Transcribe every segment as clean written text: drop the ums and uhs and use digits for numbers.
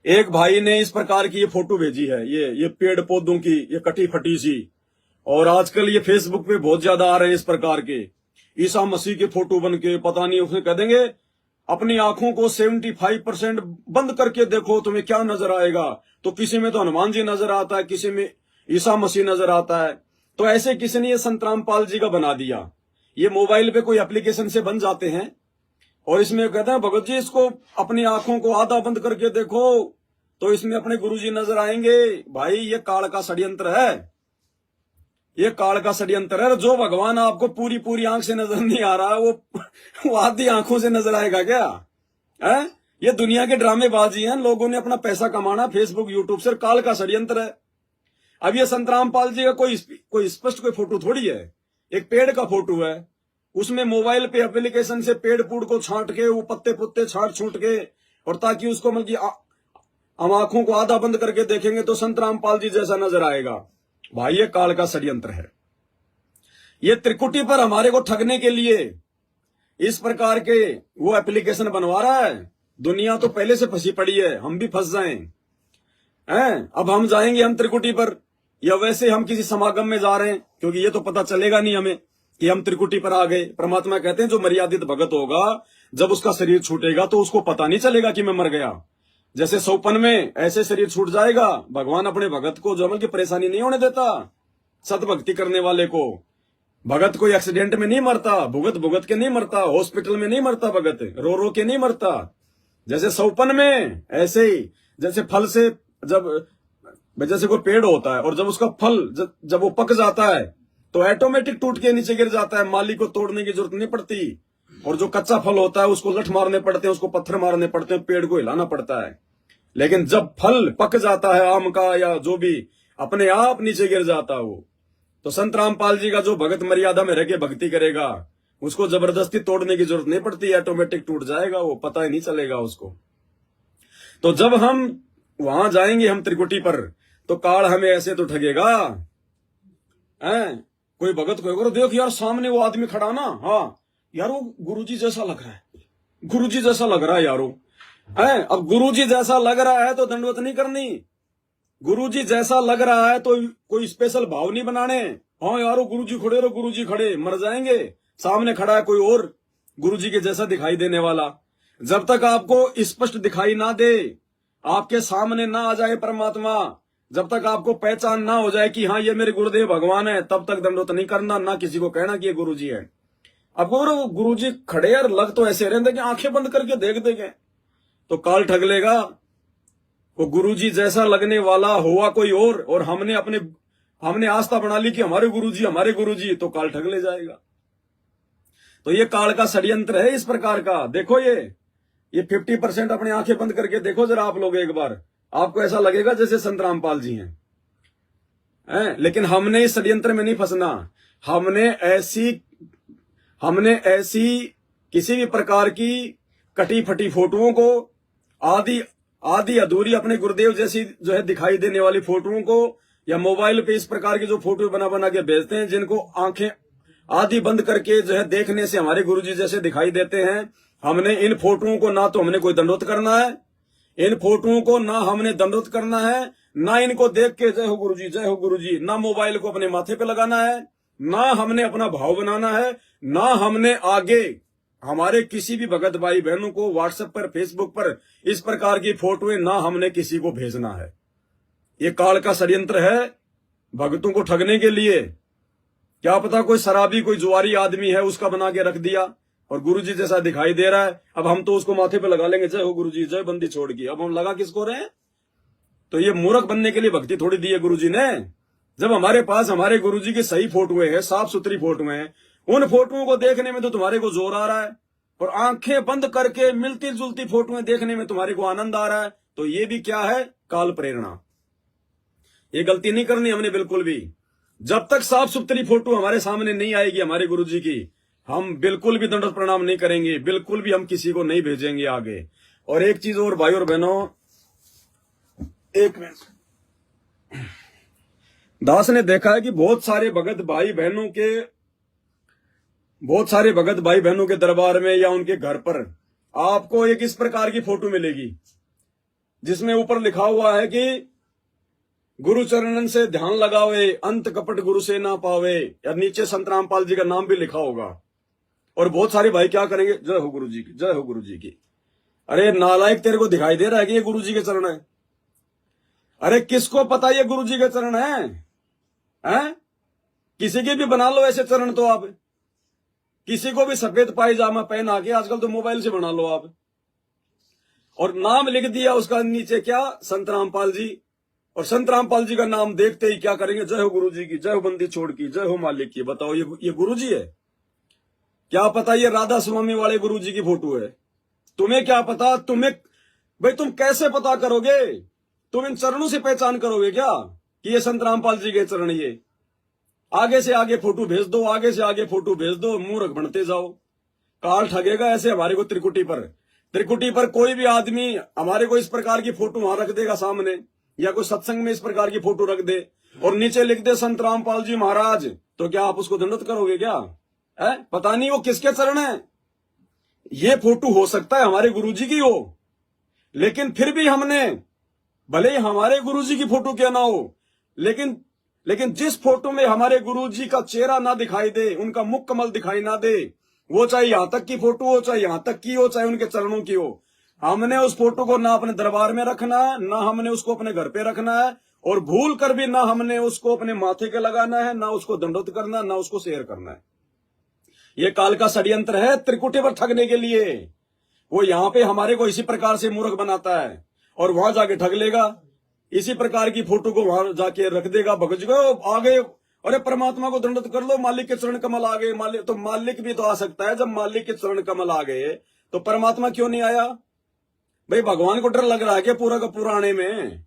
एक भाई ने इस प्रकार की ये फोटो भेजी है, ये पेड़ पौधों की ये कटी फटी सी, और आजकल ये फेसबुक पे बहुत ज्यादा आ रहे हैं इस प्रकार के ईसा मसीह के फोटो बन के। पता नहीं, उसने कह देंगे अपनी आंखों को 75% बंद करके देखो तुम्हें क्या नजर आएगा। तो किसी में तो हनुमान जी नजर आता है, किसी में ईसा मसीह नजर आता है। तो ऐसे किसी ने ये संत रामपाल जी का बना दिया। ये मोबाइल पे कोई एप्लीकेशन से बन जाते हैं और इसमें कहते हैं भगत जी इसको अपनी आंखों को आधा बंद करके देखो तो इसमें अपने गुरुजी नजर आएंगे। भाई ये काल का षड्यंत्र है, ये काल का षड्यंत्र है। जो भगवान आपको पूरी पूरी आंख से नजर नहीं आ रहा वो आधी आंखों से नजर आएगा क्या है? ये दुनिया के ड्रामेबाजी हैं, लोगों ने अपना पैसा कमाना फेसबुक यूट्यूब से, काल का षड्यंत्र है। अब ये संत रामपाल जी का कोई स्पष्ट कोई फोटो थोड़ी है, एक पेड़ का फोटो है। उसमें मोबाइल पे एप्लीकेशन से पेड़ पूड़ को छांट के वो पत्ते पुत्ते छांट छूट के, और ताकि उसको मतलब हम आंखों को आधा बंद करके देखेंगे तो संत रामपाल जी जैसा नजर आएगा। भाई ये काल का षड्यंत्र है। ये त्रिकुटी पर हमारे को ठगने के लिए इस प्रकार के वो एप्लीकेशन बनवा रहा है। दुनिया तो पहले से फंसी पड़ी है, हम भी फंस जाएं हैं। अब हम जाएंगे हम त्रिकुटी पर, या वैसे हम किसी समागम में जा रहे हैं, क्योंकि ये तो पता चलेगा नहीं हमें कि हम त्रिकुटी पर आ गए। परमात्मा कहते हैं जो मर्यादित भगत होगा जब उसका शरीर छूटेगा तो उसको पता नहीं चलेगा कि मैं मर गया। जैसे सौपन में ऐसे शरीर छूट जाएगा, भगवान अपने भगत को जो की परेशानी नहीं होने देता। सतभक्ति करने वाले को भगत कोई एक्सीडेंट में नहीं मरता, भुगत भुगत के नहीं मरता, हॉस्पिटल में नहीं मरता, भगत रो रो के नहीं मरता। जैसे सौपन में ऐसे ही जैसे फल से जैसे कोई पेड़ होता है और जब उसका फल जब वो पक जाता है तो ऑटोमेटिक टूट के नीचे गिर जाता है, माली को तोड़ने की जरूरत नहीं पड़ती। और जो कच्चा फल होता है उसको लठ मारने पड़ते हैं, उसको पत्थर मारने पड़ते हैं, पेड़ को हिलाना पड़ता है। लेकिन जब फल पक जाता है आम का या जो भी, अपने आप नीचे गिर जाता है वो। तो संत रामपाल जी का जो भगत मर्यादा में रह के भक्ति करेगा उसको जबरदस्ती तोड़ने की जरूरत नहीं पड़ती, ऑटोमेटिक टूट जाएगा वो, पता ही नहीं चलेगा उसको। तो जब हम वहां जाएंगे हम त्रिकुटी पर तो काल हमें ऐसे तो ठगेगा हैं। कोई भगत को देख यार सामने वो आदमी खड़ा ना, हाँ यार वो गुरुजी जैसा लग रहा है, गुरुजी जैसा लग रहा है यारो है। अब गुरुजी जैसा लग रहा है तो दंडवत नहीं करनी, गुरुजी जैसा लग रहा है तो कोई स्पेशल भाव नहीं बनाने। हाँ यारो गुरुजी खड़े रहो, गुरुजी खड़े, मर जाएंगे। सामने खड़ा है कोई और गुरुजी के जैसा दिखाई देने वाला। जब तक आपको स्पष्ट दिखाई ना दे, आपके सामने ना आ जाए परमात्मा, जब तक आपको पहचान ना हो जाए कि हाँ ये मेरे गुरुदेव भगवान है, तब तक दंडवत नहीं करना, ना किसी को कहना कि ये गुरुजी है। अब वो गुरुजी खड़े यार लग तो ऐसे रहते कि आंखें बंद करके देख देंगे तो काल ठग लेगा। वो गुरुजी जैसा लगने वाला हुआ कोई और हमने आस्था बना ली कि हमारे गुरुजी, तो काल ठग ले जाएगा। तो ये काल का षड्यंत्र है इस प्रकार का। देखो ये 50% अपनी आंखें बंद करके देखो जरा आप लोग एक बार, आपको ऐसा लगेगा जैसे संत रामपाल जी हैं। लेकिन हमने इस षड्यंत्र में नहीं फंसना। हमने ऐसी किसी भी प्रकार की कटी फटी फोटोओं को, आधी अधूरी अपने गुरुदेव जैसी जो है दिखाई देने वाली फोटोओं को, या मोबाइल पे इस प्रकार की जो फोटो बना बना के भेजते हैं जिनको आंखें आधी बंद करके जो है देखने से हमारे गुरुजी जैसे दिखाई देते हैं, हमने इन फोटोओं को ना तो हमने कोई दंडवत करना है, इन फोटोओं को ना हमने दंडवत करना है, ना इनको देख के जय हो गुरुजी, ना मोबाइल को अपने माथे पे लगाना है, ना हमने अपना भाव बनाना है, ना हमने आगे हमारे किसी भी भगत भाई बहनों को व्हाट्सएप पर फेसबुक पर इस प्रकार की फोटोएं ना हमने किसी को भेजना है। ये काल का षड्यंत्र है भक्तों को ठगने के लिए। क्या पता कोई शराबी कोई जुआरी आदमी है उसका बना के रख दिया और गुरुजी जैसा दिखाई दे रहा है, अब हम तो उसको माथे पे लगा लेंगे जय हो गुरुजी, जय बंदी छोड़ की। अब हम लगा किसको रहे हैं? तो ये मूर्ख बनने के लिए भक्ति थोड़ी दी है गुरुजी ने। जब हमारे पास हमारे गुरुजी की सही फोटोएं हैं, साफ सुथरी फोटोएं हैं, उन फोटोओं को देखने में तो तुम्हारे को जोर आ रहा है, और आंखें बंद करके मिलती जुलती फोटोएं देखने में तुम्हारे को आनंद आ रहा है, तो ये भी क्या है? काल प्रेरणा। ये गलती नहीं करनी हमने बिल्कुल भी। जब तक साफ सुथरी फोटो हमारे सामने नहीं आएगी हमारे गुरुजी की, हम बिल्कुल भी दंडवत प्रणाम नहीं करेंगे, बिल्कुल भी हम किसी को नहीं भेजेंगे आगे। और एक चीज और भाई और बहनों, एक मिनट, दास ने देखा है कि बहुत सारे भगत भाई बहनों के दरबार में या उनके घर पर आपको एक इस प्रकार की फोटो मिलेगी जिसमें ऊपर लिखा हुआ है कि गुरु चरणन से ध्यान लगावे, अंत कपट गुरु से ना पावे, या नीचे संत रामपाल जी का नाम भी लिखा होगा। और बहुत सारे भाई क्या करेंगे, जय हो गुरु जी की, जय हो गुरु जी की। अरे नालायक, तेरे को दिखाई दे रहा है कि ये गुरु जी के चरण है? अरे किसको पता ये गुरु जी के चरण है? किसी के भी बना लो ऐसे चरण तो आप, किसी को भी सफेद पायजामा पहना के, आजकल तो मोबाइल से बना लो आप, और नाम लिख दिया उसका नीचे क्या, संत रामपाल जी। और संत रामपाल जी का नाम देखते ही क्या करेंगे, जय हो गुरु जी की, जय हो बंदी छोड़ की, जय हो मालिक की। बताओ ये गुरु जी है? क्या पता ये राधा स्वामी वाले गुरु जी की फोटो है? तुम्हें क्या पता? भाई तुम कैसे पता करोगे? तुम इन चरणों से पहचान करोगे क्या कि ये संत रामपाल जी के चरण? ये आगे से आगे फोटो भेज दो, आगे से आगे फोटो भेज दो, मूर्ख बनते जाओ। काल ठगेगा ऐसे हमारे को। त्रिकुटी पर कोई भी आदमी हमारे को इस प्रकार की फोटो वहां रख देगा सामने, या कोई सत्संग में इस प्रकार की फोटो रख दे और नीचे लिख दे संत रामपाल जी महाराज, तो क्या आप उसको दंडवत करोगे क्या? पता नहीं वो किसके चरण है। ये फोटो हो सकता है हमारे गुरुजी की हो, लेकिन फिर भी हमने, भले ही हमारे गुरुजी की फोटो क्या ना हो, लेकिन जिस फोटो में हमारे गुरुजी का चेहरा ना दिखाई दे, उनका मुख कमल दिखाई ना दे, वो चाहे यहां तक की फोटो हो, चाहे यहां तक की हो, चाहे उनके चरणों की हो, हमने उस फोटो को ना अपने दरबार में रखना है, ना हमने उसको अपने घर पे रखना है, और भूल कर भी ना हमने उसको अपने माथे के लगाना है, ना उसको दंडवत करना, ना उसको शेयर करना है। ये काल का षड्यंत्र है त्रिकुटी पर ठगने के लिए। वो यहां पे हमारे को इसी प्रकार से मूर्ख बनाता है और वहां जाके ठग लेगा। इसी प्रकार की फोटो को वहां जाके रख देगा, भगत जी को आगे, अरे परमात्मा को दंडवत कर लो, मालिक के चरण कमल आ गए। मालिक भी तो आ सकता है। जब मालिक के चरण कमल आ गए तो परमात्मा क्यों नहीं आया? भाई भगवान को डर लग रहा है क्या पूरा का पूरा आने में?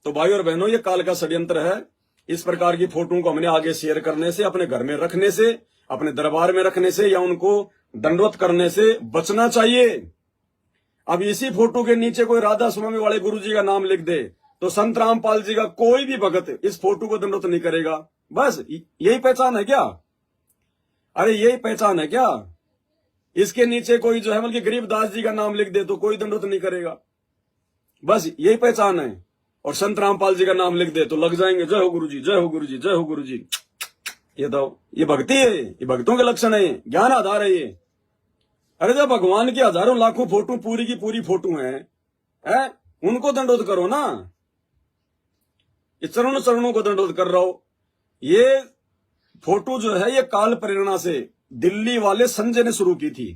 तो भाई और बहनों, ये काल का षड्यंत्र है। इस प्रकार की फोटो को हमने आगे शेयर करने से, अपने घर में रखने से, अपने दरबार में रखने से, या उनको दंडवत करने से बचना चाहिए। अब इसी फोटो के नीचे कोई राधा स्वामी वाले गुरु जी का नाम लिख दे तो संत रामपाल जी का कोई भी भगत इस फोटो को दंडवत नहीं करेगा। बस यही पहचान है क्या? अरे यही पहचान है क्या? इसके नीचे कोई जो है बल्कि गरीबदास जी का नाम लिख दे तो कोई दंडवत नहीं करेगा। बस यही पहचान है। और संत रामपाल जी का नाम लिख दे तो लग जाएंगे, जय हो गुरु जी, जय हो गुरु जी, जय हो गुरु जी। ये भक्ति है, ये भक्तों के लक्षण है, ज्ञान आधार है ये। अरे जब भगवान की हजारों लाखों फोटो पूरी की पूरी फोटो है, उनको दंडवत करो ना। ये चरणों को दंडवत कर रहा हो। ये फोटो जो है ये काल प्रेरणा से दिल्ली वाले संजय ने शुरू की थी।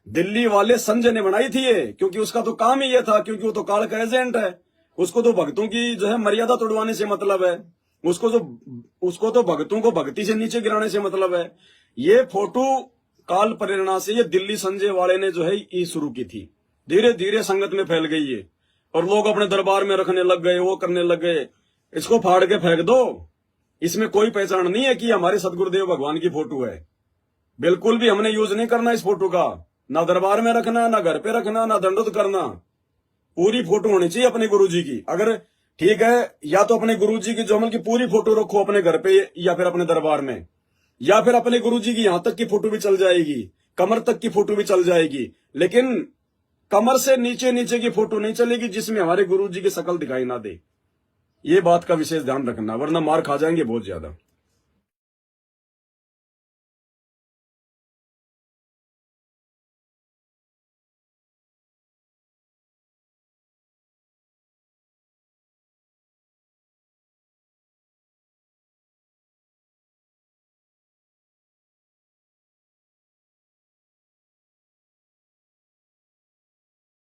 दिल्ली वाले संजय ने बनाई थी ये, क्योंकि उसका तो काम ही ये था, क्योंकि वो तो काल का एजेंट है। उसको तो भक्तों की जो है मर्यादा तोड़वाने से मतलब है। उसको तो भक्तों को भक्ति से नीचे गिराने से मतलब है। ये फोटो काल प्रेरणा से ये दिल्ली संजय वाले ने जो है ये शुरू की थी। धीरे धीरे संगत में फैल गई है और लोग अपने दरबार में रखने लग गए, वो करने लग गए। इसको फाड़ के फेंक दो। इसमें कोई पहचान नहीं है कि हमारे सदगुरुदेव भगवान की फोटो है। बिल्कुल भी हमने यूज नहीं करना इस फोटो का, ना दरबार में रखना, ना घर पे रखना, ना दंडवत करना। पूरी फोटो होनी चाहिए अपने गुरुजी की। अगर ठीक है, या तो अपने गुरुजी की जो अमल की पूरी फोटो रखो अपने घर पे या फिर अपने दरबार में, या फिर अपने गुरुजी की यहां तक की फोटो भी चल जाएगी, कमर तक की फोटो भी चल जाएगी, लेकिन कमर से नीचे नीचे की फोटो नहीं चलेगी जिसमें हमारे गुरुजी की शकल दिखाई ना दे। ये बात का विशेष ध्यान रखना, वरना मार खा जाएंगे बहुत ज्यादा।